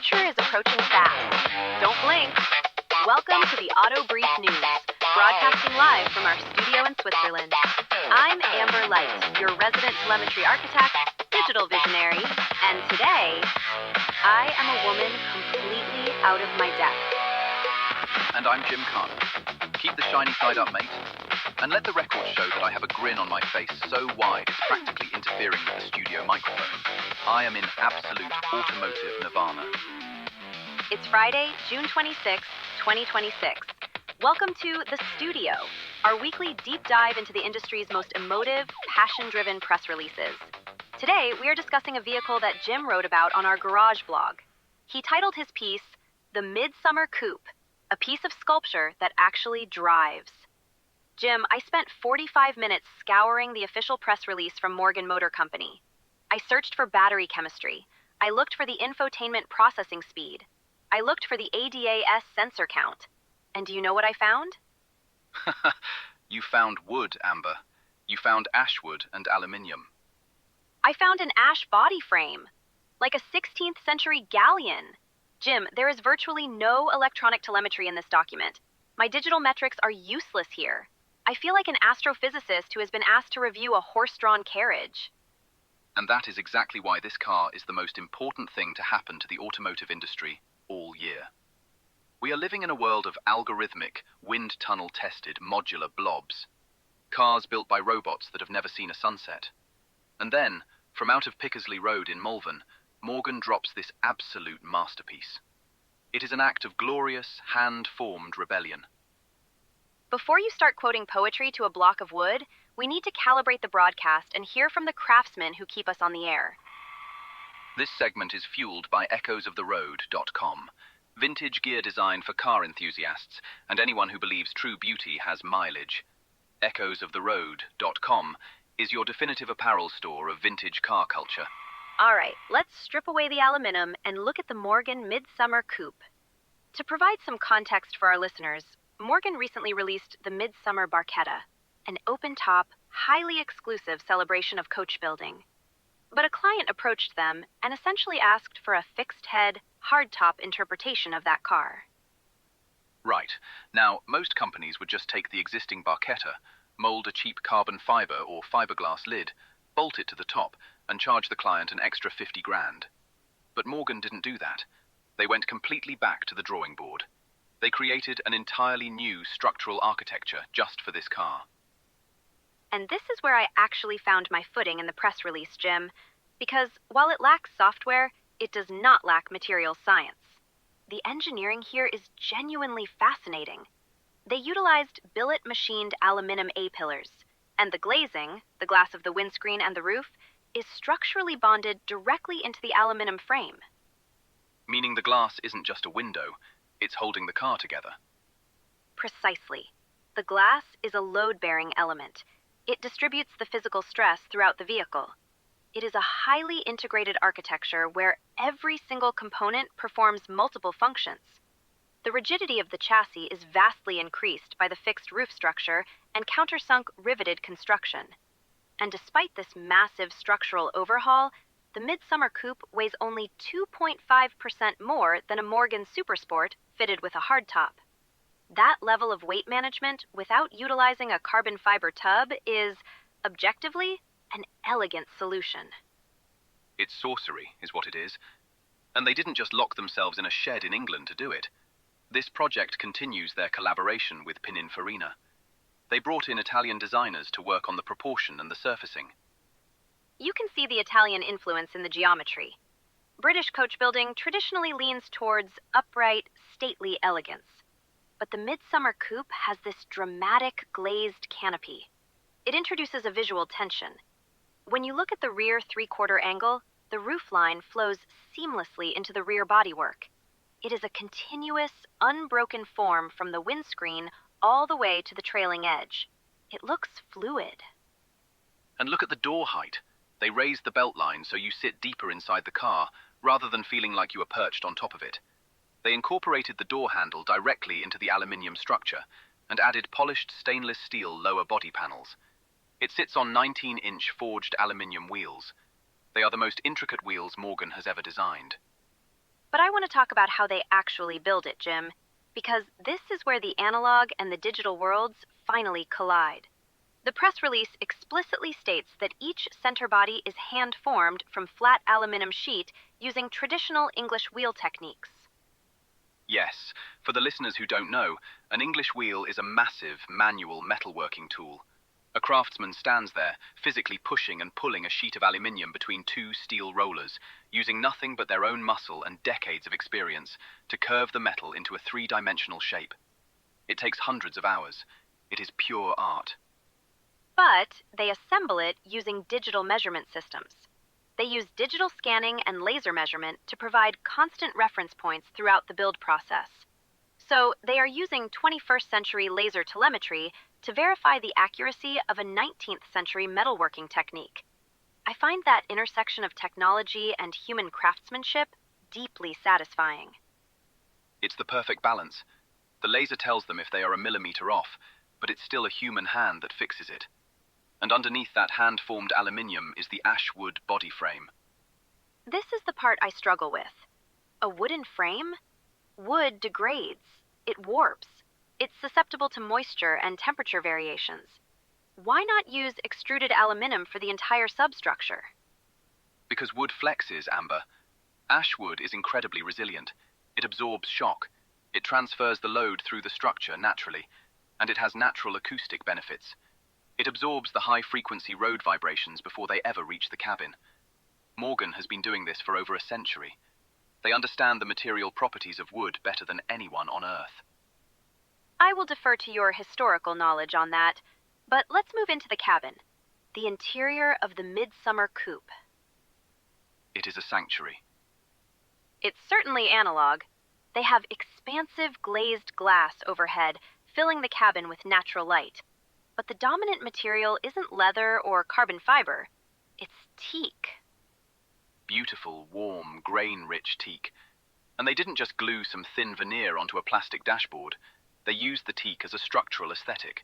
future is approaching fast. Don't blink. Welcome to the Auto Brief News, broadcasting live from our studio in Switzerland. I'm Amber Light, your resident telemetry architect, digital visionary, and today, I am a woman completely out of my depth. And I'm Jim Khana. Keep the shiny side up, mate. And let the record show that I have a grin on my face so wide it's practically interfering with the studio microphone. I am in absolute automotive nirvana. It's Friday, June 26, 2026. Welcome to The Studio, our weekly deep dive into the industry's most emotive, passion-driven press releases. Today, we are discussing a vehicle that Jim wrote about on our garage blog. He titled his piece, The Midsummer Coupé, a piece of sculpture that actually drives. Jim, I spent 45 minutes scouring the official press release from Morgan Motor Company. I searched for battery chemistry. I looked for the infotainment processing speed. I looked for the ADAS sensor count. And do you know what I found? You found wood, Amber. You found ash wood and aluminium. I found an ash body frame, like a 16th century galleon. Jim, there is virtually no electronic telemetry in this document. My digital metrics are useless here. I feel like an astrophysicist who has been asked to review a horse-drawn carriage. And that is exactly why this car is the most important thing to happen to the automotive industry all year. We are living in a world of algorithmic, wind tunnel-tested, modular blobs. Cars built by robots that have never seen a sunset. And then, from out of Pickersley Road in Malvern, Morgan drops this absolute masterpiece. It is an act of glorious, hand-formed rebellion. Before you start quoting poetry to a block of wood, we need to calibrate the broadcast and hear from the craftsmen who keep us on the air. This segment is fueled by echoesoftheroad.com, vintage gear design for car enthusiasts and anyone who believes true beauty has mileage. Echoesoftheroad.com is your definitive apparel store of vintage car culture. All right, let's strip away the aluminum and look at the Morgan Midsummer Coupé. To provide some context for our listeners, Morgan recently released the Midsummer Barchetta, an open-top, highly exclusive celebration of coach building. But a client approached them and essentially asked for a fixed-head, hardtop interpretation of that car. Right. Now, most companies would just take the existing Barchetta, mold a cheap carbon fiber or fiberglass lid, bolt it to the top, and charge the client an extra 50 grand. But Morgan didn't do that. They went completely back to the drawing board. They created an entirely new structural architecture just for this car. And this is where I actually found my footing in the press release, Jim, because while it lacks software, it does not lack materials science. The engineering here is genuinely fascinating. They utilized billet-machined aluminum A-pillars, and the glazing, the glass of the windscreen and the roof, is structurally bonded directly into the aluminum frame. Meaning the glass isn't just a window, it's holding the car together. Precisely. The glass is a load-bearing element. It distributes the physical stress throughout the vehicle. It is a highly integrated architecture where every single component performs multiple functions. The rigidity of the chassis is vastly increased by the fixed roof structure and countersunk riveted construction. And despite this massive structural overhaul, the Midsummer Coupé weighs only 2.5% more than a Morgan Supersport fitted with a hardtop. That level of weight management without utilizing a carbon fiber tub is, objectively, an elegant solution. It's sorcery, is what it is. And they didn't just lock themselves in a shed in England to do it. This project continues their collaboration with Pininfarina. They brought in Italian designers to work on the proportion and the surfacing. You can see the Italian influence in the geometry. British coach building traditionally leans towards upright, stately elegance. But the Midsummer Coupé has this dramatic glazed canopy. It introduces a visual tension. When you look at the rear three-quarter angle, the roofline flows seamlessly into the rear bodywork. It is a continuous, unbroken form from the windscreen all the way to the trailing edge. It looks fluid. And look at the door height. They raised the belt line so you sit deeper inside the car, rather than feeling like you are perched on top of it. They incorporated the door handle directly into the aluminium structure and added polished stainless steel lower body panels. It sits on 19-inch forged aluminium wheels. They are the most intricate wheels Morgan has ever designed. But I want to talk about how they actually build it, Jim, because this is where the analog and the digital worlds finally collide. The press release explicitly states that each center body is hand-formed from flat aluminum sheet using traditional English wheel techniques. Yes, for the listeners who don't know, an English wheel is a massive manual metalworking tool. A craftsman stands there, physically pushing and pulling a sheet of aluminium between two steel rollers, using nothing but their own muscle and decades of experience to curve the metal into a three-dimensional shape. It takes hundreds of hours. It is pure art. But they assemble it using digital measurement systems. They use digital scanning and laser measurement to provide constant reference points throughout the build process. So they are using 21st century laser telemetry to verify the accuracy of a 19th century metalworking technique. I find that intersection of technology and human craftsmanship deeply satisfying. It's the perfect balance. The laser tells them if they are a millimeter off, but it's still a human hand that fixes it. And underneath that hand-formed aluminium is the ash wood body frame. This is the part I struggle with. A wooden frame? Wood degrades. It warps. It's susceptible to moisture and temperature variations. Why not use extruded aluminum for the entire substructure? Because wood flexes, Amber. Ash wood is incredibly resilient. It absorbs shock. It transfers the load through the structure naturally, and it has natural acoustic benefits. It absorbs the high-frequency road vibrations before they ever reach the cabin. Morgan has been doing this for over a century. They understand the material properties of wood better than anyone on Earth. I will defer to your historical knowledge on that, but let's move into the cabin. The interior of the Midsummer Coupé. It is a sanctuary. It's certainly analog. They have expansive glazed glass overhead, filling the cabin with natural light. But the dominant material isn't leather or carbon fiber. It's teak. Beautiful, warm, grain-rich teak. And they didn't just glue some thin veneer onto a plastic dashboard. They used the teak as a structural aesthetic.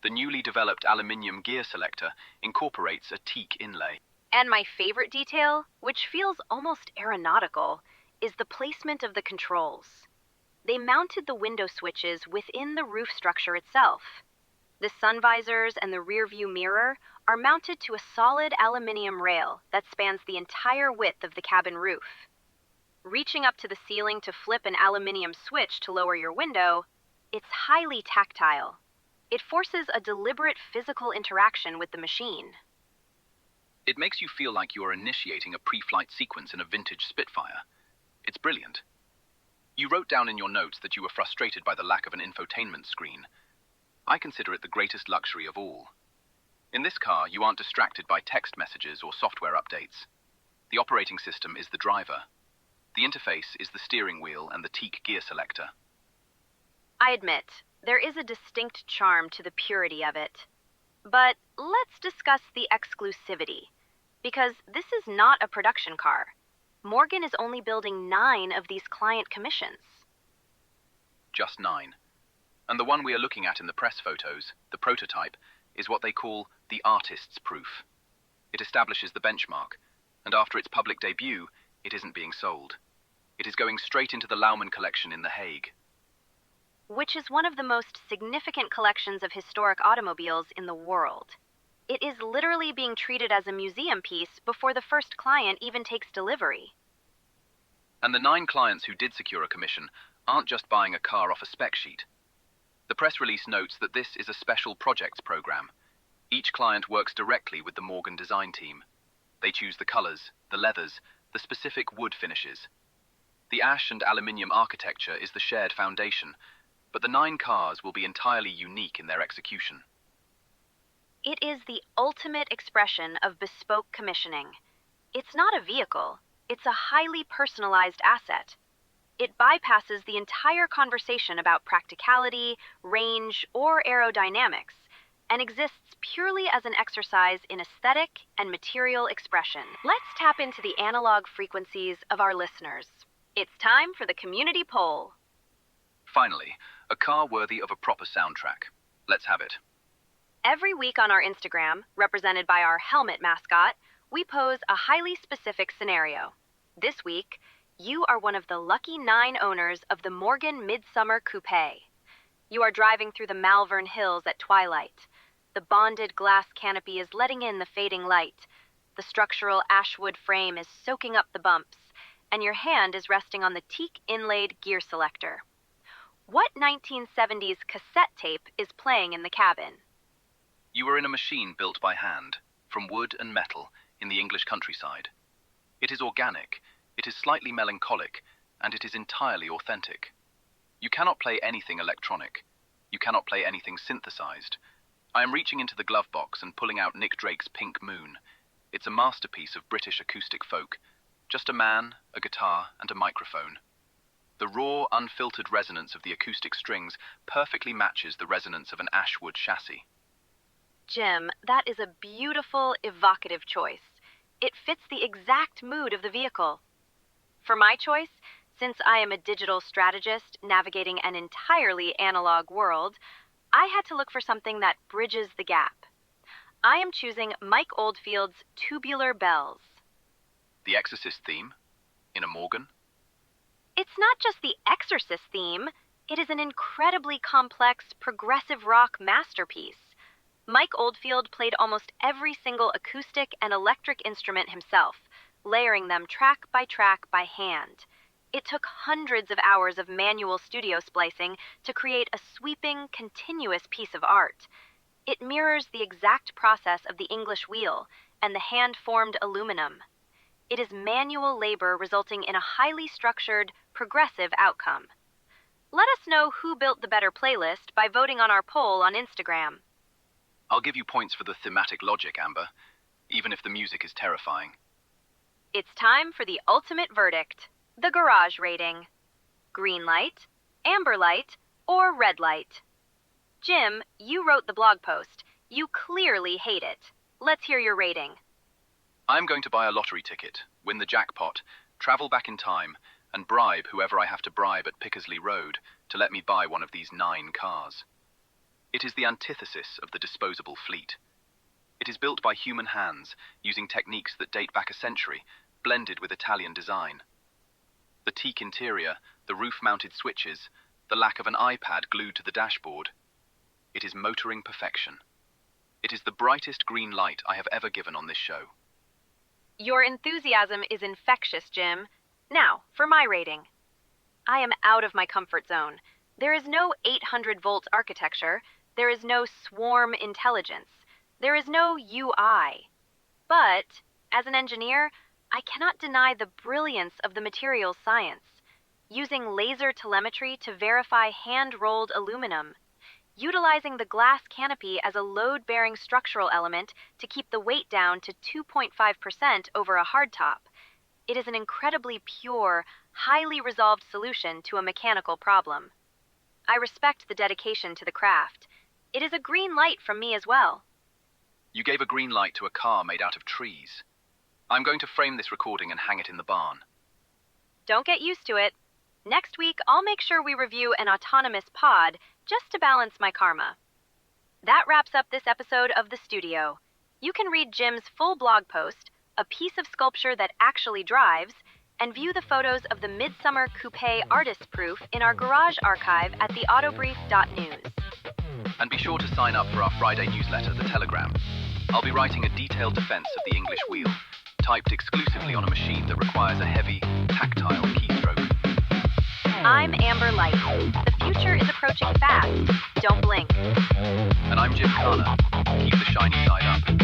The newly developed aluminium gear selector incorporates a teak inlay. And my favorite detail, which feels almost aeronautical, is the placement of the controls. They mounted the window switches within the roof structure itself. The sun visors and the rear-view mirror are mounted to a solid aluminium rail that spans the entire width of the cabin roof. Reaching up to the ceiling to flip an aluminium switch to lower your window, it's highly tactile. It forces a deliberate physical interaction with the machine. It makes you feel like you are initiating a pre-flight sequence in a vintage Spitfire. It's brilliant. You wrote down in your notes that you were frustrated by the lack of an infotainment screen. I consider it the greatest luxury of all. In this car, you aren't distracted by text messages or software updates. The operating system is the driver. The interface is the steering wheel and the teak gear selector. I admit, there is a distinct charm to the purity of it. But let's discuss the exclusivity, because this is not a production car. Morgan is only building 9 of these client commissions. Just 9. And the one we are looking at in the press photos, the prototype, is what they call the artist's proof. It establishes the benchmark, and after its public debut, it isn't being sold. It is going straight into the Lauman collection in The Hague. Which is one of the most significant collections of historic automobiles in the world. It is literally being treated as a museum piece before the first client even takes delivery. And the 9 clients who did secure a commission aren't just buying a car off a spec sheet. The press release notes that this is a special projects program. Each client works directly with the Morgan design team. They choose the colors, the leathers, the specific wood finishes. The ash and aluminium architecture is the shared foundation, but the 9 cars will be entirely unique in their execution. It is the ultimate expression of bespoke commissioning. It's not a vehicle, it's a highly personalized asset. It bypasses the entire conversation about practicality, range, or aerodynamics, and exists purely as an exercise in aesthetic and material expression. Let's tap into the analog frequencies of our listeners. It's time for the community poll. Finally, a car worthy of a proper soundtrack. Let's have it. Every week on our Instagram, represented by our helmet mascot, we pose a highly specific scenario. This week, You are one of the lucky 9 owners of the Morgan Midsummer Coupé. You are driving through the Malvern Hills at twilight. The bonded glass canopy is letting in the fading light. The structural ashwood frame is soaking up the bumps, and your hand is resting on the teak-inlaid gear selector. What 1970s cassette tape is playing in the cabin? You are in a machine built by hand, from wood and metal, in the English countryside. It is organic, it is slightly melancholic, and it is entirely authentic. You cannot play anything electronic. You cannot play anything synthesized. I am reaching into the glove box and pulling out Nick Drake's Pink Moon. It's a masterpiece of British acoustic folk. Just a man, a guitar, and a microphone. The raw, unfiltered resonance of the acoustic strings perfectly matches the resonance of an ashwood chassis. Jim, that is a beautiful, evocative choice. It fits the exact mood of the vehicle. For my choice, since I am a digital strategist navigating an entirely analog world, I had to look for something that bridges the gap. I am choosing Mike Oldfield's Tubular Bells. The Exorcist theme? In a Morgan? It's not just the Exorcist theme, it is an incredibly complex, progressive rock masterpiece. Mike Oldfield played almost every single acoustic and electric instrument himself, layering them track by hand. It took hundreds of hours of manual studio splicing to create a sweeping, continuous piece of art. It mirrors the exact process of the English wheel and the hand-formed aluminum. It is manual labor resulting in a highly structured, progressive outcome. Let us know who built the better playlist by voting on our poll on Instagram. I'll give you points for the thematic logic, Amber, even if the music is terrifying. It's time for the ultimate verdict, the garage rating. Green light, amber light, or red light? Jim, you wrote the blog post. You clearly hate it. Let's hear your rating. I'm going to buy a lottery ticket, win the jackpot, travel back in time, and bribe whoever I have to bribe at Pickersley Road to let me buy one of these 9 cars. It is the antithesis of the disposable fleet. It is built by human hands, using techniques that date back a century, blended with Italian design. The teak interior, the roof-mounted switches, the lack of an iPad glued to the dashboard. It is motoring perfection. It is the brightest green light I have ever given on this show. Your enthusiasm is infectious, Jim. Now, for my rating. I am out of my comfort zone. There is no 800-volt architecture. There is no swarm intelligence. There is no UI. But, as an engineer, I cannot deny the brilliance of the materials science. Using laser telemetry to verify hand-rolled aluminum. Utilizing the glass canopy as a load-bearing structural element to keep the weight down to 2.5% over a hardtop. It is an incredibly pure, highly resolved solution to a mechanical problem. I respect the dedication to the craft. It is a green light from me as well. You gave a green light to a car made out of trees. I'm going to frame this recording and hang it in the barn. Don't get used to it. Next week, I'll make sure we review an autonomous pod just to balance my karma. That wraps up this episode of The Studio. You can read Jim's full blog post, a piece of sculpture that actually drives, and view the photos of the Midsummer Coupé artist proof in our garage archive at theautobrief.news. And be sure to sign up for our Friday newsletter, The Telegram. I'll be writing a detailed defense of the English wheel, typed exclusively on a machine that requires a heavy, tactile keystroke. I'm Amber Light. The future is approaching fast. Don't blink. And I'm Jim Khana. Keep the shiny side up.